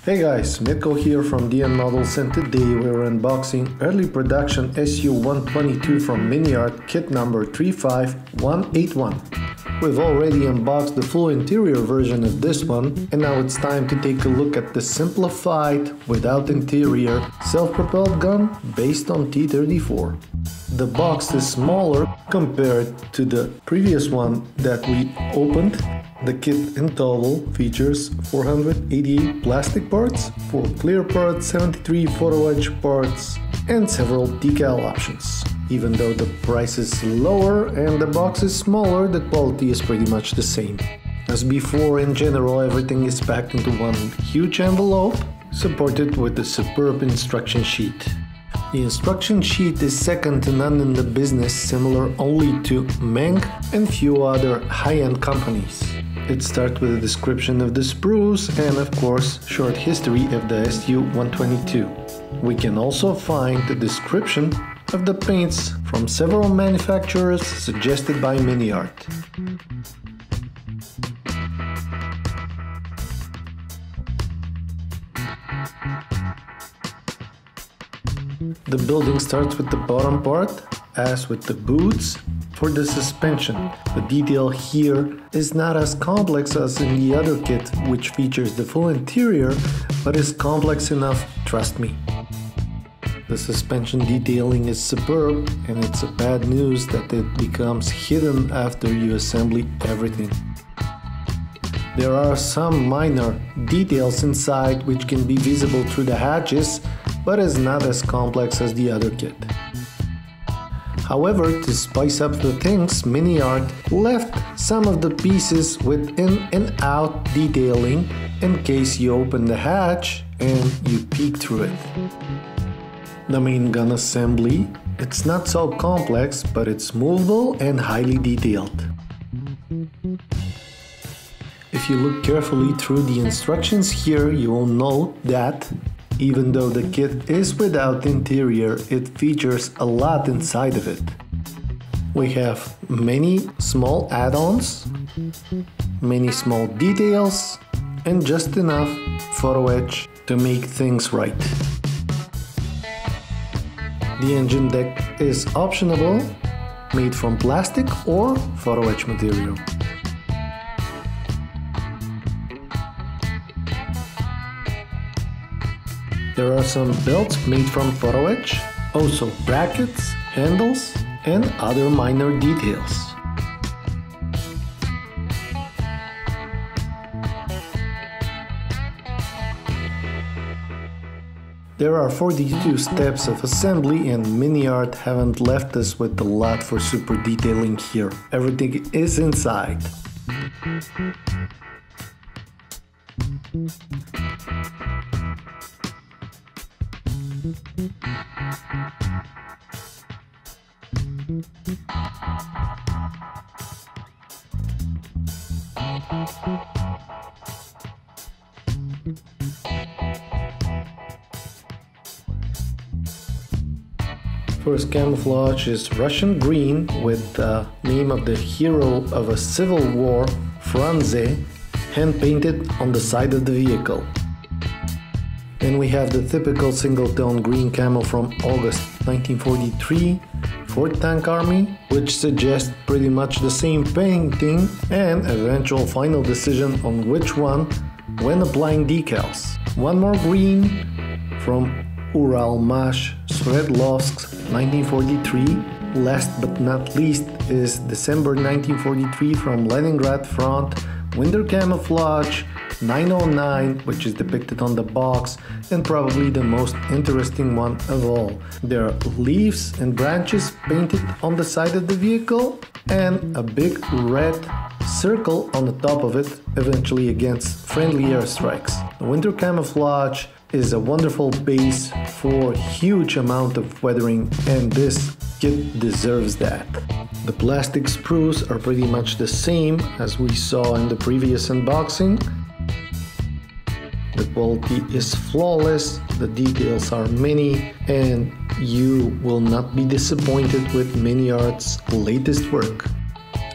Hey guys, Mitko here from DN Models, and today we're unboxing early production Su-122 from Miniart kit number 35181. We've already unboxed the full interior version of this one, and now it's time to take a look at the simplified, without interior, self-propelled gun based on T-34. The box is smaller compared to the previous one that we opened. The kit in total features 488 plastic parts, 4 clear parts, 73 photo etch parts, and several decal options. Even though the price is lower and the box is smaller, the quality is pretty much the same. As before, in general, everything is packed into one huge envelope, supported with a superb instruction sheet. The instruction sheet is second to none in the business, similar only to Meng and few other high-end companies. It starts with a description of the sprues and, of course, short history of the Su-122. We can also find the description of the paints from several manufacturers suggested by Miniart. The building starts with the bottom part, as with the boots. For the suspension, the detail here is not as complex as in the other kit, which features the full interior, but is complex enough, trust me. The suspension detailing is superb, and it's a bad news that it becomes hidden after you assemble everything. There are some minor details inside which can be visible through the hatches, but is not as complex as the other kit. However, to spice up the things, Miniart left some of the pieces with in and out detailing in case you open the hatch and you peek through it. The main gun assembly, it's not so complex, but it's movable and highly detailed. If you look carefully through the instructions here, you will note that even though the kit is without interior, it features a lot inside of it. We have many small add-ons, many small details, and just enough photo etch to make things right. The engine deck is optionable, made from plastic or photo etch material. There are some belts made from photo etch, also brackets, handles, and other minor details. There are 42 steps of assembly, and Miniart haven't left us with a lot for super detailing here. Everything is inside. First camouflage is Russian green with the name of the hero of a civil war, Franze, hand painted on the side of the vehicle. Then we have the typical single-tone green camo from August 1943 Fourth Tank Army, which suggests pretty much the same painting and eventual final decision on which one when applying decals. One more green from Uralmash Sverdlovsk 1943. Last but not least is December 1943 from Leningrad Front winter camouflage 909, which is depicted on the box, and probably the most interesting one of all. There are leaves and branches painted on the side of the vehicle and a big red circle on the top of it, eventually against friendly airstrikes. The winter camouflage is a wonderful base for huge amount of weathering, and this kit deserves that. The plastic sprues are pretty much the same as we saw in the previous unboxing. The quality is flawless, the details are many, and you will not be disappointed with Miniart's latest work.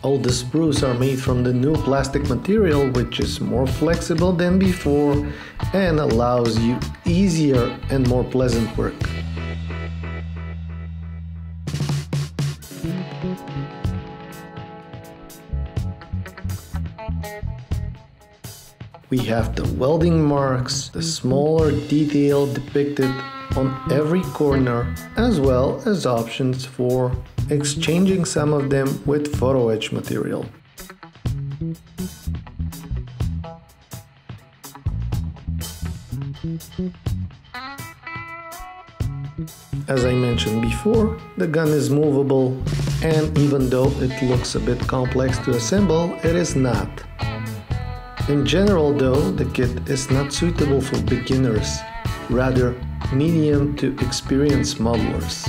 All the sprues are made from the new plastic material, which is more flexible than before and allows you easier and more pleasant work. We have the welding marks, the smaller detail depicted on every corner, as well as options for exchanging some of them with photo etch material. As I mentioned before, the gun is movable, and even though it looks a bit complex to assemble, it is not. In general though, the kit is not suitable for beginners, rather medium to experienced modelers.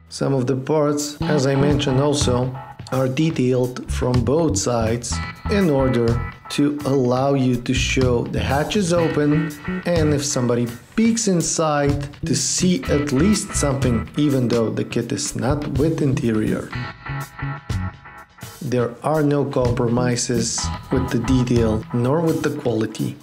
Some of the parts, as I mentioned also, are detailed from both sides in order to allow you to show the hatches open, and if somebody peeks inside, to see at least something, even though the kit is not with interior. There are no compromises with the detail nor with the quality.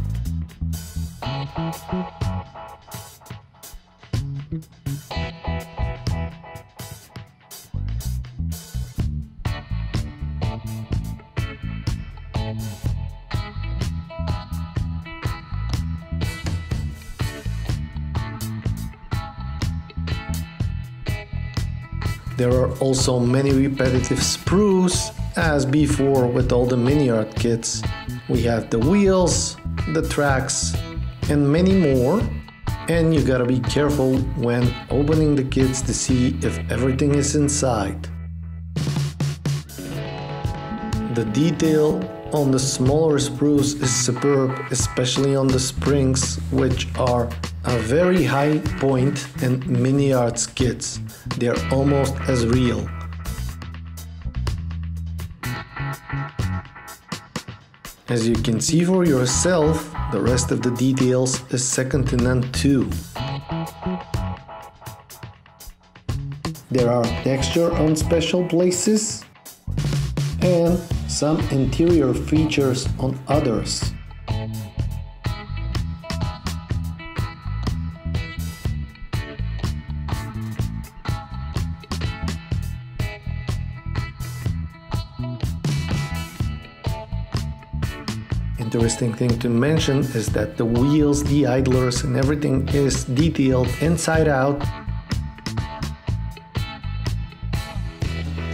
There are also many repetitive sprues, as before with all the Miniart kits. We have the wheels, the tracks, and many more. And you gotta be careful when opening the kits to see if everything is inside. The detail on the smaller sprues is superb, especially on the springs, which are a very high point in Miniart's kits. They're almost as real. As you can see for yourself, the rest of the details is second to none too. There are texture on special places and some interior features on others. Interesting thing to mention is that the wheels, the idlers, and everything is detailed inside out.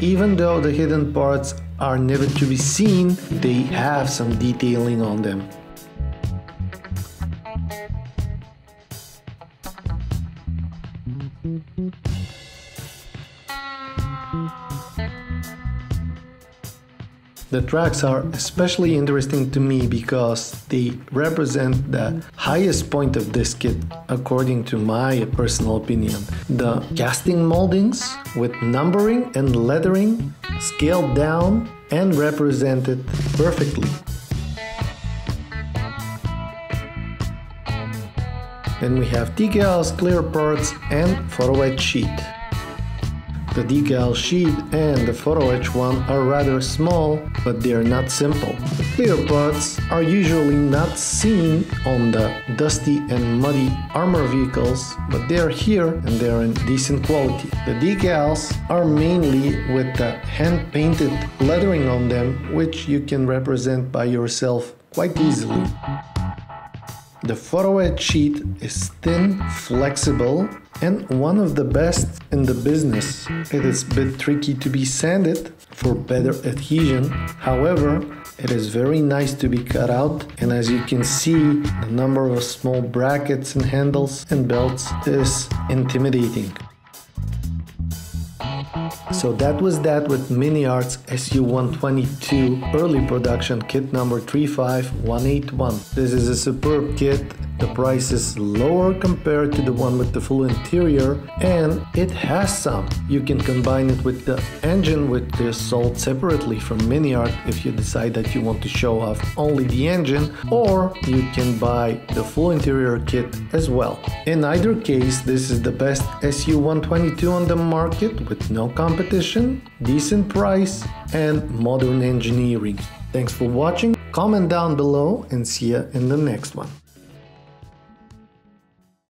Even though the hidden parts are never to be seen, they have some detailing on them. The tracks are especially interesting to me because they represent the highest point of this kit, according to my personal opinion. The casting moldings with numbering and lettering scaled down and represented perfectly. Then we have decals, clear parts, and photo etch sheet. The decal sheet and the photo etch one are rather small, but they are not simple. The clear parts are usually not seen on the dusty and muddy armor vehicles, but they are here and they are in decent quality. The decals are mainly with the hand-painted lettering on them, which you can represent by yourself quite easily. The photo etch sheet is thin, flexible, and one of the best in the business. It is a bit tricky to be sanded for better adhesion. However, it is very nice to be cut out, and as you can see, the number of small brackets and handles and belts is intimidating. So that was that with Miniart's Su-122 early production kit number 35181. This is a superb kit The price is lower compared to the one with the full interior, and it has some. You can combine it with the engine, which is sold separately from Miniart if you decide that you want to show off only the engine, or you can buy the full interior kit as well. In either case, this is the best Su-122 on the market with no competition, decent price, and modern engineering. Thanks for watching, comment down below, and see ya in the next one.